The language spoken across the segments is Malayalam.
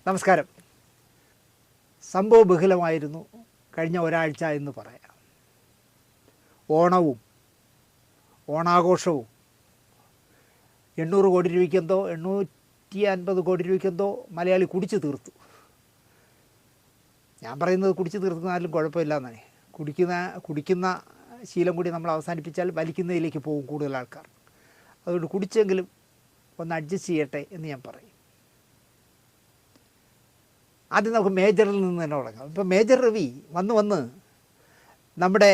നമസ്കാരം. സംഭവബഹുലമായിരുന്നു കഴിഞ്ഞ ഒരാഴ്ച എന്ന് പറയാം. ഓണവും ഓണാഘോഷവും 800 കോടി രൂപയ്ക്കെന്തോ 850 കോടി രൂപയ്ക്കെന്തോ മലയാളി കുടിച്ചു തീർത്തു. ഞാൻ പറയുന്നത് കുടിച്ചു തീർക്കുന്നാലും കുഴപ്പമില്ല എന്നാണ്. കുടിക്കുന്ന ശീലം കൂടി നമ്മൾ അവസാനിപ്പിച്ചാൽ വലിക്കുന്നതിലേക്ക് പോകും കൂടുതൽ ആൾക്കാർ. അതുകൊണ്ട് കുടിച്ചെങ്കിലും ഒന്ന് അഡ്ജസ്റ്റ് ചെയ്യട്ടെ എന്ന് ഞാൻ പറയും. ആദ്യം നമുക്ക് മേജറിൽ നിന്ന് തന്നെ തുടങ്ങാം. ഇപ്പോൾ മേജർ രവി വന്ന് നമ്മുടെ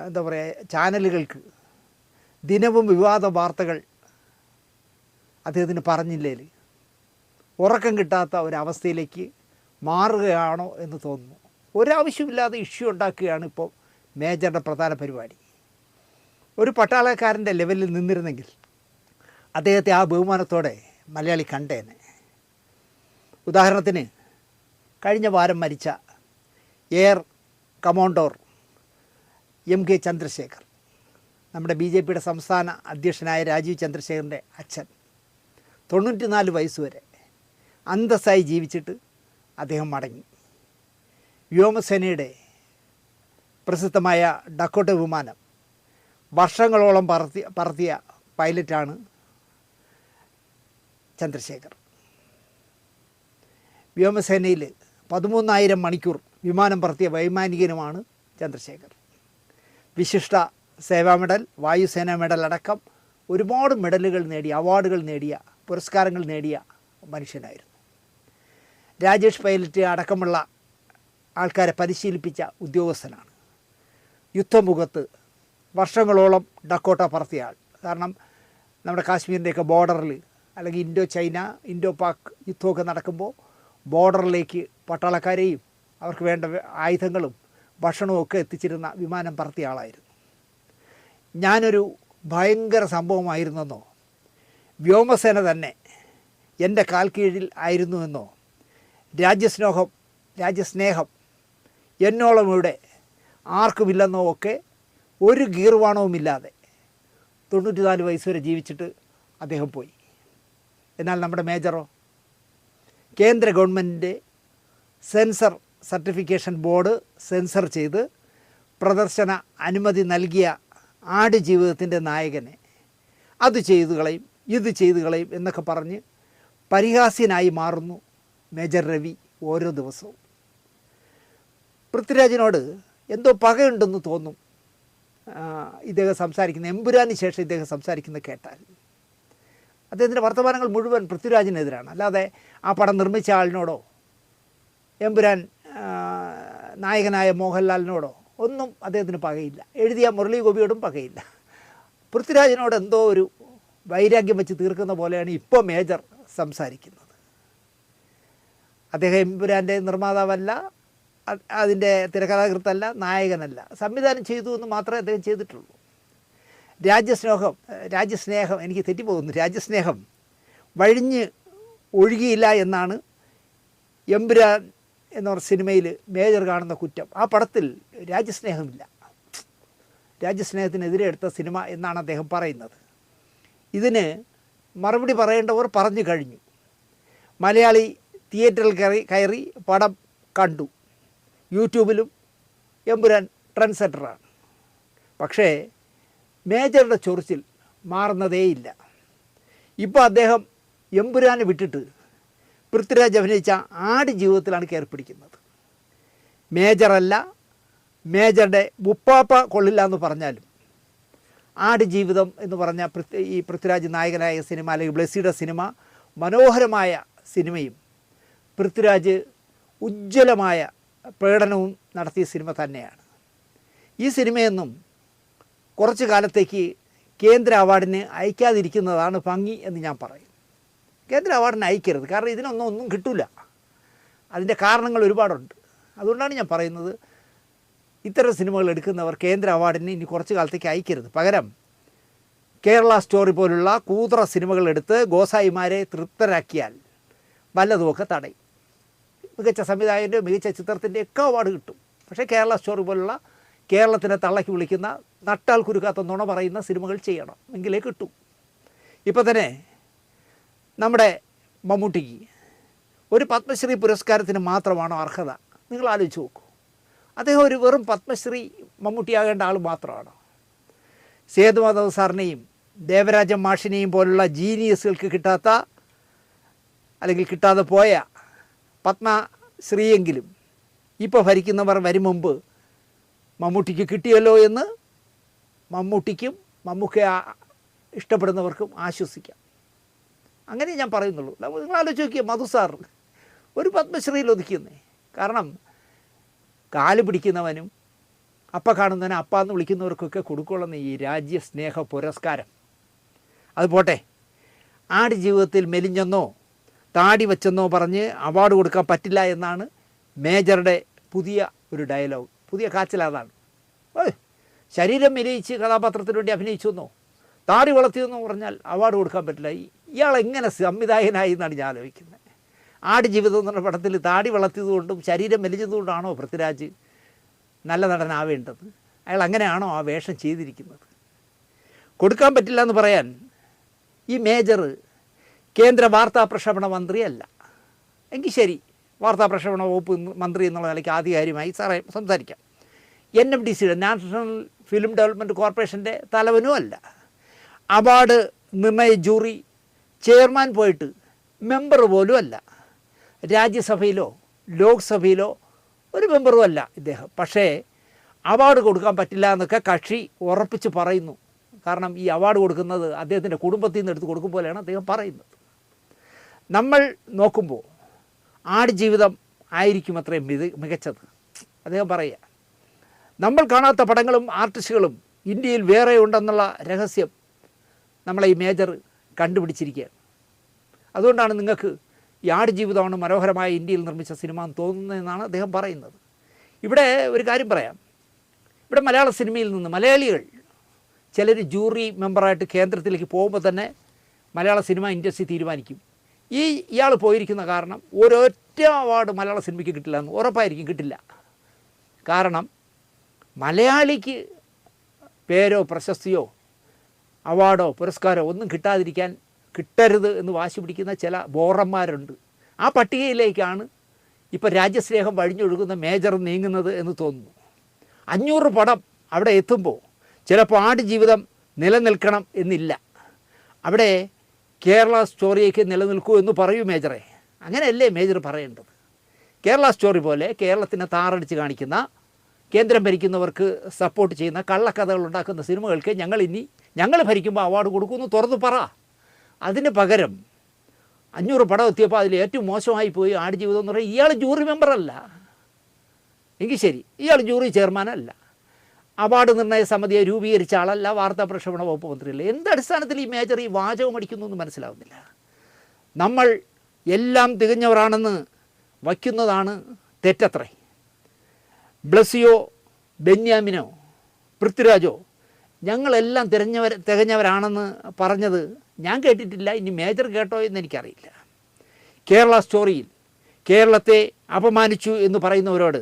എന്താ പറയുക ചാനലുകൾക്ക് ദിനവും വിവാദ വാർത്തകൾ അദ്ദേഹത്തിന് പറഞ്ഞില്ലേൽ ഉറക്കം കിട്ടാത്ത ഒരവസ്ഥയിലേക്ക് മാറുകയാണോ എന്ന് തോന്നുന്നു. ഒരാവശ്യമില്ലാതെ ഇഷ്യൂ ഉണ്ടാക്കുകയാണ് ഇപ്പോൾ മേജറുടെ പ്രധാന പരിപാടി. ഒരു പട്ടാളക്കാരൻ്റെ ലെവലിൽ നിന്നിരുന്നെങ്കിൽ അദ്ദേഹത്തെ ആ ബഹുമാനത്തോടെ മലയാളി കണ്ടേനെ. ഉദാഹരണത്തിന് കഴിഞ്ഞ വാരം മരിച്ച എയർ കമാൻഡർ MK ചന്ദ്രശേഖർ, നമ്മുടെ BJPയുടെ സംസ്ഥാന അധ്യക്ഷനായ രാജീവ് ചന്ദ്രശേഖറിൻ്റെ അച്ഛൻ, 94 വയസ്സ് വരെ അന്തസ്സായി ജീവിച്ചിട്ട് അദ്ദേഹം മടങ്ങി. വ്യോമസേനയുടെ പ്രസിദ്ധമായ ഡക്കോട്ട വിമാനം വർഷങ്ങളോളം പറത്തിയ പൈലറ്റാണ് ചന്ദ്രശേഖർ. വ്യോമസേനയിൽ 13,000 മണിക്കൂർ വിമാനം പറത്തിയ വൈമാനികനുമാണ് ചന്ദ്രശേഖർ. വിശിഷ്ട സേവാ മെഡൽ, വായുസേനാ മെഡൽ അടക്കം ഒരുപാട് മെഡലുകൾ നേടിയ, അവാർഡുകൾ നേടിയ, പുരസ്കാരങ്ങൾ നേടിയ മനുഷ്യനായിരുന്നു. രാജേഷ് പൈലറ്റ് അടക്കമുള്ള ആൾക്കാരെ പരിശീലിപ്പിച്ച ഉദ്യോഗസ്ഥനാണ്. യുദ്ധമുഖത്ത് വർഷങ്ങളോളം ഡക്കോട്ട പറത്തിയ ആൾ. കാരണം നമ്മുടെ കാശ്മീരിൻ്റെയൊക്കെ ബോർഡറിൽ അല്ലെങ്കിൽ ഇൻഡോ ചൈന, ഇൻഡോ പാക് യുദ്ധമൊക്കെ നടക്കുമ്പോൾ ബോർഡറിലേക്ക് പട്ടാളക്കാരെയും അവർക്ക് വേണ്ട ആയുധങ്ങളും ഭക്ഷണവും ഒക്കെ എത്തിച്ചിരുന്ന വിമാനം പറത്തിയ ആളായിരുന്നു. ഞാനൊരു ഭയങ്കര സംഭവമായിരുന്നെന്നോ വ്യോമസേന തന്നെ എൻ്റെ കാൽ കീഴിൽ ആയിരുന്നുവെന്നോ രാജ്യസ്നേഹം എന്നോളം ഇവിടെ ആർക്കുമില്ലെന്നോ ഒക്കെ ഒരു ഗീർവാണവുമില്ലാതെ 94 വയസ്സ് വരെ ജീവിച്ചിട്ട് അദ്ദേഹം പോയി. എന്നാൽ നമ്മുടെ മേജറോ കേന്ദ്ര ഗവൺമെൻറ്റിൻ്റെ സെൻസർ സർട്ടിഫിക്കേഷൻ ബോർഡ് സെൻസർ ചെയ്ത് പ്രദർശന അനുമതി നൽകിയ ആടുജീവിതത്തിൻ്റെ നായകനെ അത് ചെയ്തു കളയും, ഇത് ചെയ്തു കളയും എന്നൊക്കെ പറഞ്ഞ് പരിഹാസ്യനായി മാറുന്നു മേജർ രവി ഓരോ ദിവസവും. പൃഥ്വിരാജിനോട് എന്തോ പകയുണ്ടെന്ന് തോന്നും ഇദ്ദേഹം സംസാരിക്കുന്ന, എമ്പുരാന് ശേഷം ഇദ്ദേഹം സംസാരിക്കുന്ന കേട്ടാൽ. അദ്ദേഹത്തിൻ്റെ വർത്തമാനങ്ങൾ മുഴുവൻ പൃഥ്വിരാജിനെതിരാണ്. അല്ലാതെ ആ പടം നിർമ്മിച്ച ആളിനോടോ എമ്പുരാൻ നായകനായ മോഹൻലാലിനോടോ ഒന്നും അദ്ദേഹത്തിന് പകയില്ല. എഴുതിയ മുരളി ഗോപിയോടും പകയില്ല. പൃഥ്വിരാജിനോട് എന്തോ ഒരു വൈരാഗ്യം വെച്ച് തീർക്കുന്ന പോലെയാണ് ഇപ്പോൾ മേജർ സംസാരിക്കുന്നത്. അദ്ദേഹം എമ്പുരാൻ്റെ നിർമ്മാതാവല്ല, അതിൻ്റെ തിരക്കഥാകൃത്തല്ല, നായകനല്ല, സംവിധാനം ചെയ്തു എന്ന് മാത്രമേ അദ്ദേഹം ചെയ്തിട്ടുള്ളൂ. രാജ്യസ്നേഹം എനിക്ക് തെറ്റിപ്പോകുന്നു. രാജ്യസ്നേഹം വഴിഞ്ഞ് ഒഴുകിയില്ല എന്നാണ് എമ്പുരാൻ എന്ന സിനിമയിൽ മേജർ കാണുന്ന കുറ്റം. ആ പടത്തിൽ രാജ്യസ്നേഹമില്ല, രാജ്യസ്നേഹത്തിനെതിരെ എടുത്ത സിനിമ എന്നാണ് അദ്ദേഹം പറയുന്നത്. ഇതിന് മറുപടി പറയേണ്ടവർ പറഞ്ഞു കഴിഞ്ഞു. മലയാളി തിയേറ്ററിൽ കയറി പടം കണ്ടു. യൂട്യൂബിലും എമ്പുരാൻ ട്രെൻഡ് സെറ്ററാണ്. പക്ഷേ മേജറുടെ ചൊറിച്ചിൽ മാറുന്നതേയില്ല. ഇപ്പോൾ അദ്ദേഹം എമ്പുരാനെ വിട്ടിട്ട് പൃഥ്വിരാജ് അഭിനയിച്ച ആടുജീവിതത്തിലാണ് കയറിപ്പിടിക്കുന്നത്. മേജറല്ല, മേജറുടെ ഉപ്പാപ്പ കൊള്ളില്ല എന്ന് പറഞ്ഞാലും ആടുജീവിതം എന്ന് പറഞ്ഞ ഈ പൃഥ്വിരാജ് നായകനായ സിനിമ, അല്ലെങ്കിൽ ബ്ലെസ്സിയുടെ സിനിമ, മനോഹരമായ സിനിമയും പൃഥ്വിരാജ് ഉജ്ജ്വലമായ പ്രകടനവും നടത്തിയ സിനിമ തന്നെയാണ്. ഈ സിനിമയൊന്നും കുറച്ച് കാലത്തേക്ക് കേന്ദ്ര അവാർഡിന് അയക്കാതിരിക്കുന്നതാണ് ഭംഗി എന്ന് ഞാൻ പറയും. കേന്ദ്ര അവാർഡിന് അയക്കരുത്, കാരണം ഇതിനൊന്നും കിട്ടില്ല. അതിൻ്റെ കാരണങ്ങൾ ഒരുപാടുണ്ട്. അതുകൊണ്ടാണ് ഞാൻ പറയുന്നത്, ഇത്തരം സിനിമകൾ എടുക്കുന്നവർ കേന്ദ്ര അവാർഡിന് ഇനി കുറച്ച് കാലത്തേക്ക് അയക്കരുത്. പകരം കേരള സ്റ്റോറി പോലുള്ള കൂതറ സിനിമകൾ എടുത്ത് ഗോസായിമാരെ തൃപ്തരാക്കിയാൽ വല്ലതുമൊക്കെ തടയും. മികച്ച സംവിധായകൻ്റെ, മികച്ച ചിത്രത്തിൻ്റെ ഒക്കെ അവാർഡ് കിട്ടും. പക്ഷേ കേരള സ്റ്റോറി പോലുള്ള കേരളത്തിനെ തള്ളക്കി വിളിക്കുന്ന, നട്ടാൽ കുരുക്കാത്ത നുണ പറയുന്ന സിനിമകൾ ചെയ്യണം, എങ്കിലേ കിട്ടും. ഇപ്പോൾ തന്നെ നമ്മുടെ മമ്മൂട്ടിക്ക് ഒരു പത്മശ്രീ പുരസ്കാരത്തിന് മാത്രമാണോ അർഹത? നിങ്ങൾ ആലോചിച്ച് നോക്കൂ. അദ്ദേഹം ഒരു വെറും പത്മശ്രീ മമ്മൂട്ടിയാകേണ്ട ആൾ മാത്രമാണ്. സേതുമാധവ് സാറിനെയും ദേവരാജൻ മാഷിനെയും പോലുള്ള ജീനിയസുകൾക്ക് കിട്ടാത്ത അല്ലെങ്കിൽ കിട്ടാതെ പോയ പത്മശ്രീയെങ്കിലും ഇപ്പോൾ ഭരിക്കുന്നവർ വരും മുമ്പ് മമ്മൂട്ടിക്ക് കിട്ടിയല്ലോ എന്ന് മമ്മൂട്ടിക്കും മമ്മൂക്കയെ ഇഷ്ടപ്പെടുന്നവർക്കും ആശ്വസിക്കാം. അങ്ങനെ ഞാൻ പറയുന്നുള്ളൂ. നിങ്ങൾ ആലോചിച്ച് നോക്കിയാൽ മധു സാർ ഒരു പത്മശ്രീയിൽ ഒതുക്കുന്നേ. കാരണം കാല് പിടിക്കുന്നവനും അപ്പ കാണുന്നവനും അപ്പ എന്ന് വിളിക്കുന്നവർക്കൊക്കെ കൊടുക്കുള്ളൂ ഈ രാജ്യസ്നേഹ പുരസ്കാരം. അത് പോട്ടെ, ആടുജീവിതത്തിൽ മെലിഞ്ഞെന്നോ താടി വെച്ചെന്നോ പറഞ്ഞ് അവാർഡ് കൊടുക്കാൻ പറ്റില്ല എന്നാണ് മേജറുടെ പുതിയ ഒരു ഡയലോഗ്. പുതിയ കാച്ചിലതാണ്. ശരീരം മെലിയിച്ച് കഥാപാത്രത്തിന് വേണ്ടി അഭിനയിച്ചു എന്നോ താടി വളർത്തിയെന്നോ പറഞ്ഞാൽ അവാർഡ് കൊടുക്കാൻ പറ്റില്ല. ഇയാൾ എങ്ങനെ സംവിധായകനായി എന്നാണ് ഞാൻ ആലോചിക്കുന്നത്. ആടുജീവിതം എന്ന പടത്തിൽ താടി വളർത്തിയതുകൊണ്ടും ശരീരം മെലിഞ്ഞതുകൊണ്ടാണോ പൃഥ്വിരാജ് നല്ല നടനാവേണ്ടത്? അയാൾ അങ്ങനെയാണോ ആ വേഷം ചെയ്തിരിക്കുന്നത്? കൊടുക്കാൻ പറ്റില്ല എന്ന് പറയാൻ ഈ മേജർ കേന്ദ്ര വാർത്താ പ്രക്ഷേപണ മന്ത്രിയല്ല. എങ്കിൽ ശരി, വാർത്താ പ്രക്ഷേപണ വകുപ്പ് മന്ത്രി എന്നുള്ള നിലയ്ക്ക് ആധികാരികമായി സാറേ സംസാരിക്കാം. NFDCയുടെ നാഷണൽ ഫിലിം ഡെവലപ്മെൻറ്റ് കോർപ്പറേഷൻ്റെ തലവനും അല്ല. അവാർഡ് നിർണയ ജൂറി ചെയർമാൻ പോയിട്ട് മെമ്പർ പോലും അല്ല. രാജ്യസഭയിലോ ലോക്സഭയിലോ ഒരു മെമ്പറും അല്ല ഇദ്ദേഹം. പക്ഷേ അവാർഡ് കൊടുക്കാൻ പറ്റില്ല എന്നൊക്കെ കക്ഷി ഉറപ്പിച്ച് പറയുന്നു. കാരണം ഈ അവാർഡ് കൊടുക്കുന്നത് അദ്ദേഹത്തിൻ്റെ കുടുംബത്തിൽ നിന്ന് എടുത്ത് കൊടുക്കും പോലെയാണ് അദ്ദേഹം പറയുന്നത്. നമ്മൾ നോക്കുമ്പോൾ ആടുജീവിതം ആയിരിക്കും അത്രയും മികച്ചത് അദ്ദേഹം പറയുക. നമ്മൾ കാണാത്ത പടങ്ങളും ആർട്ടിസ്റ്റുകളും ഇന്ത്യയിൽ വേറെ ഉണ്ടെന്നുള്ള രഹസ്യം നമ്മളെ ഈ മേജർ കണ്ടുപിടിച്ചിരിക്കുകയാണ്. അതുകൊണ്ടാണ് നിങ്ങൾക്ക് ഈ ആടുജീവിതമാണ് മനോഹരമായ ഇന്ത്യയിൽ നിർമ്മിച്ച സിനിമ എന്ന് തോന്നുന്നതെന്നാണ് അദ്ദേഹം പറയുന്നത്. ഇവിടെ ഒരു കാര്യം പറയാം. ഇവിടെ മലയാള സിനിമയിൽ നിന്ന് മലയാളികൾ ചിലർ ജൂറി മെമ്പറായിട്ട് കേന്ദ്രത്തിലേക്ക് പോകുമ്പോൾ തന്നെ മലയാള സിനിമ ഇൻഡസ്ട്രി തീരുമാനിക്കും ഇയാൾ പോയിരിക്കുന്ന കാരണം ഒരൊറ്റ അവാർഡ് മലയാള സിനിമയ്ക്ക് കിട്ടില്ല എന്ന് ഉറപ്പായിരിക്കും കിട്ടില്ല. കാരണം മലയാളിക്ക് പേരോ പ്രശസ്തിയോ അവാർഡോ പുരസ്കാരമോ ഒന്നും കിട്ടരുത് എന്ന് വാശി പിടിക്കുന്ന ചില ബോറന്മാരുണ്ട്. ആ പട്ടികയിലേക്കാണ് ഇപ്പോൾ രാജ്യസ്നേഹം വഴിഞ്ഞൊഴുകുന്ന മേജർ നീങ്ങുന്നത് എന്ന് തോന്നുന്നു. 500 പടം അവിടെ എത്തുമ്പോൾ ചിലപ്പോൾ ആടുജീവിതം നിലനിൽക്കണം എന്നില്ല. അവിടെ കേരള സ്റ്റോറിയൊക്കെ നിലനിൽക്കൂ എന്ന് പറയൂ മേജറെ. അങ്ങനെയല്ലേ മേജർ പറയേണ്ടത്? കേരള സ്റ്റോറി പോലെ കേരളത്തിനെ താറടിച്ച് കാണിക്കുന്ന, കേന്ദ്രം ഭരിക്കുന്നവർക്ക് സപ്പോർട്ട് ചെയ്യുന്ന കള്ളക്കഥകൾ ഉണ്ടാക്കുന്ന സിനിമകൾക്ക് ഞങ്ങൾ ഭരിക്കുമ്പോൾ അവാർഡ് കൊടുക്കുമെന്ന് തുറന്നു പറ. അതിന് പകരം 500 പടം എത്തിയപ്പോൾ അതിൽ ഏറ്റവും മോശമായി പോയി ആടുജീവിതം എന്ന് പറയുന്നത് ഇയാൾ ജൂറി മെമ്പറല്ല. എങ്കിൽ ശരി, ഇയാൾ ജൂറി ചെയർമാനല്ല, അവാർഡ് നിർണയ സമിതിയെ രൂപീകരിച്ച ആളല്ല, വാർത്താ പ്രക്ഷേപണ വകുപ്പ് മന്ത്രിയല്ല. എന്തടിസ്ഥാനത്തിൽ ഈ മേജർ ഈ വാചകം അടിക്കുന്നു എന്ന് മനസ്സിലാവുന്നില്ല. നമ്മൾ എല്ലാം തികഞ്ഞവരാണെന്ന് വയ്ക്കുന്നതാണ് തെറ്റത്രേ. ബ്ലസിയോ, ബെന്യാമിനോ, പൃഥ്വിരാജോ ഞങ്ങളെല്ലാം തികഞ്ഞവരാണെന്ന് പറഞ്ഞത് ഞാൻ കേട്ടിട്ടില്ല. ഇനി മേജർ കേട്ടോ എന്ന് എനിക്കറിയില്ല. കേരള സ്റ്റോറിയിൽ കേരളത്തെ അപമാനിച്ചു എന്ന് പറയുന്നവരോട്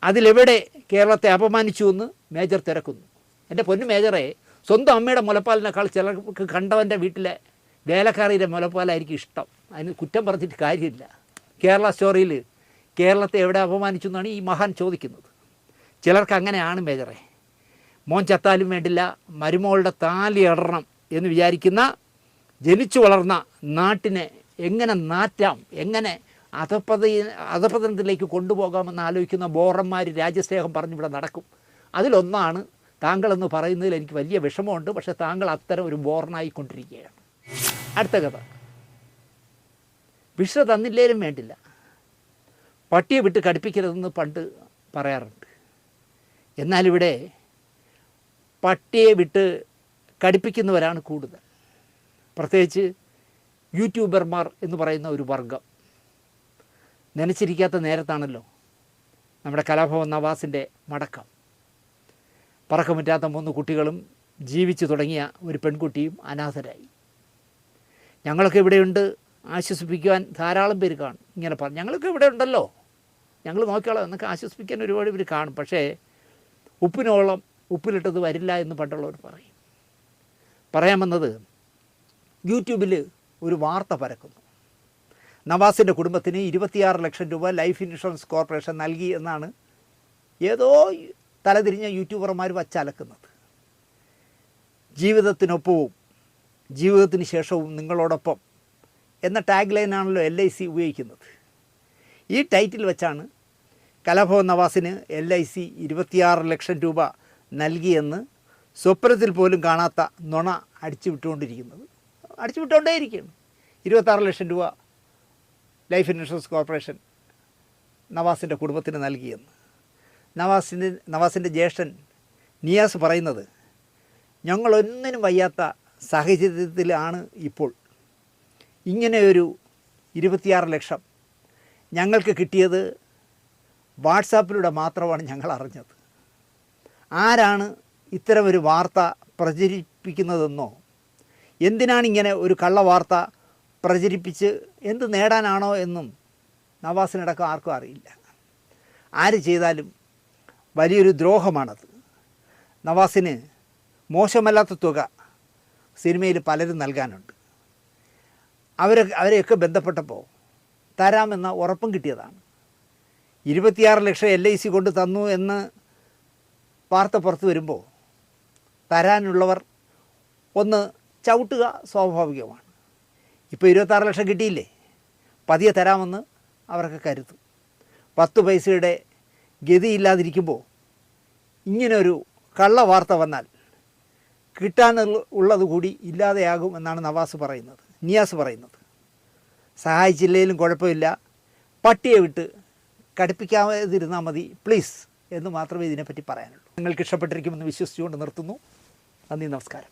അതിലെവിടെ കേരളത്തെ അപമാനിച്ചു എന്ന് മേജർ തിരക്കുന്നു. എൻ്റെ പൊന്നു മേജറെ, സ്വന്തം അമ്മയുടെ മുലപ്പാലിനേക്കാൾ ചിലർക്ക് കണ്ടവൻ്റെ വീട്ടിലെ വേലക്കാരിയുടെ മുലപ്പാലായിരിക്കും ഇഷ്ടം. അതിന് കുറ്റം പറഞ്ഞിട്ട് കാര്യമില്ല. കേരള സ്റ്റോറിയിൽ കേരളത്തെ എവിടെ അപമാനിച്ചു എന്നാണ് ഈ മഹാൻ ചോദിക്കുന്നത്. ചിലർക്ക് അങ്ങനെയാണ് മേജറെ. മോൻ ചത്താലും വേണ്ടില്ല, മരുമകളുടെ താലി ഇടണം എന്ന് വിചാരിക്കുന്ന, ജനിച്ചു വളർന്ന നാട്ടിനെ എങ്ങനെ നാറ്റാം, എങ്ങനെ അധപതനത്തിലേക്ക് കൊണ്ടുപോകാമെന്ന് ആലോചിക്കുന്ന ബോറന്മാർ രാജ്യസ്നേഹം പറഞ്ഞിവിടെ നടക്കും. അതിലൊന്നാണ് താങ്കളെന്ന് പറയുന്നതിൽ എനിക്ക് വലിയ വിഷമമുണ്ട്. പക്ഷേ താങ്കൾ അത്തരം ഒരു ബോറനായിക്കൊണ്ടിരിക്കുകയാണ്. അടുത്ത കഥ. വിഷ തന്നില്ലേലും വേണ്ടില്ല, പട്ടിയെ വിട്ട് കടുപ്പിക്കരുതെന്ന് പണ്ട് പറയാറുണ്ട്. എന്നാലിവിടെ പട്ടിയെ വിട്ട് കടുപ്പിക്കുന്നവരാണ് കൂടുതൽ. പ്രത്യേകിച്ച് യൂട്യൂബർമാർ എന്ന് പറയുന്ന ഒരു വർഗം. നനച്ചിരിക്കാത്ത നേരത്താണല്ലോ നമ്മുടെ കലാഭവൻ നവാസിൻ്റെ മടക്കം. പറക്കമുറ്റാത്ത 3 കുട്ടികളും ജീവിച്ചു തുടങ്ങിയ ഒരു പെൺകുട്ടിയും അനാഥരായി. ഞങ്ങളൊക്കെ ഇവിടെയുണ്ട്, ആശ്വസിപ്പിക്കുവാൻ ധാരാളം പേര് കാണും. ഇങ്ങനെ പറഞ്ഞു, ഞങ്ങളൊക്കെ ഇവിടെ ഉണ്ടല്ലോ, ഞങ്ങൾ നോക്കിയോളാം എന്നൊക്കെ ആശ്വസിപ്പിക്കാൻ ഒരുപാട് പേര് കാണും. പക്ഷേ ഉപ്പിനോളം ഉപ്പിലിട്ടത് വരില്ല എന്ന് പണ്ടുള്ളവർ പറയും. പറയാൻ വന്നത്, യൂട്യൂബിൽ ഒരു വാർത്ത പരക്കുന്നു. നവാസിൻ്റെ കുടുംബത്തിന് 26 ലക്ഷം രൂപ ലൈഫ് ഇൻഷുറൻസ് കോർപ്പറേഷൻ നൽകി എന്നാണ് ഏതോ തലതിരിഞ്ഞ യൂട്യൂബർമാർ വച്ചലക്കുന്നത്. ജീവിതത്തിനൊപ്പവും ജീവിതത്തിന് ശേഷവും നിങ്ങളോടൊപ്പം എന്ന ടാഗ് ലൈനാണല്ലോ LIC ഉപയോഗിക്കുന്നത്. ഈ ടൈറ്റിൽ വെച്ചാണ് കലാഭവൻ നവാസിന് LIC 26 ലക്ഷം രൂപ നൽകിയെന്ന് സ്വപ്നത്തിൽ പോലും കാണാത്ത നുണ അടിച്ചു വിട്ടുകൊണ്ടേയിരിക്കുകയാണ്. 26 ലക്ഷം രൂപ ലൈഫ് ഇൻഷുറൻസ് കോർപ്പറേഷൻ നവാസിൻ്റെ കുടുംബത്തിന് നൽകിയെന്ന്. നവാസിൻ്റെ ജ്യേഷ്ഠൻ നിയാസ് പറയുന്നത്, ഞങ്ങളൊന്നിനും വയ്യാത്ത സാഹചര്യത്തിലാണ് ഇപ്പോൾ. ഇങ്ങനെയൊരു 26 ലക്ഷം ഞങ്ങൾക്ക് കിട്ടിയത് വാട്സാപ്പിലൂടെ മാത്രമാണ് ഞങ്ങൾ അറിഞ്ഞത്. ആരാണ് ഇത്തരമൊരു വാർത്ത പ്രചരിപ്പിക്കുന്നതെന്നോ എന്തിനാണിങ്ങനെ ഒരു കള്ളവാർത്ത പ്രചരിപ്പിച്ച് എന്ത് നേടാനാണോ എന്നും നവാസിനടക്കം ആർക്കും അറിയില്ല. ആര് ചെയ്താലും വലിയൊരു ദ്രോഹമാണത്. നവാസിന് മോശമല്ലാത്ത തുക സിനിമയിൽ പലരും നൽകാനുണ്ട്. അവരെയൊക്കെ ബന്ധപ്പെട്ടപ്പോൾ തരാമെന്ന ഉറപ്പും കിട്ടിയതാണ്. 26 ലക്ഷം LIC കൊണ്ട് തന്നു എന്ന് വാർത്ത പുറത്ത് വരുമ്പോൾ തരാനുള്ളവർ ഒന്ന് ചവിട്ടുക സ്വാഭാവികമാണ്. ഇപ്പോൾ 26 ലക്ഷം കിട്ടിയില്ലേ, പതിയെ തരാമെന്ന് അവർക്ക് കരുതും. 10 പൈസയുടെ ഗതിയില്ലാതിരിക്കുമ്പോൾ ഇങ്ങനൊരു കള്ള വാർത്ത വന്നാൽ കിട്ടാനുള്ളത് കൂടി ഇല്ലാതെയാകും എന്നാണ് നിയാസ് പറയുന്നത്. സഹായിച്ചില്ലെങ്കിലും കുഴപ്പമില്ല, പട്ടിയെ വിട്ട് കടുപ്പിക്കാതിരുന്നാൽ മതി പ്ലീസ് എന്ന് മാത്രമേ ഇതിനെപ്പറ്റി പറയാനുള്ളൂ. നിങ്ങൾക്ക് ഇഷ്ടപ്പെട്ടിരിക്കുമെന്ന് വിശ്വസിച്ചുകൊണ്ട് നിർത്തുന്നു. നന്ദി, നമസ്കാരം.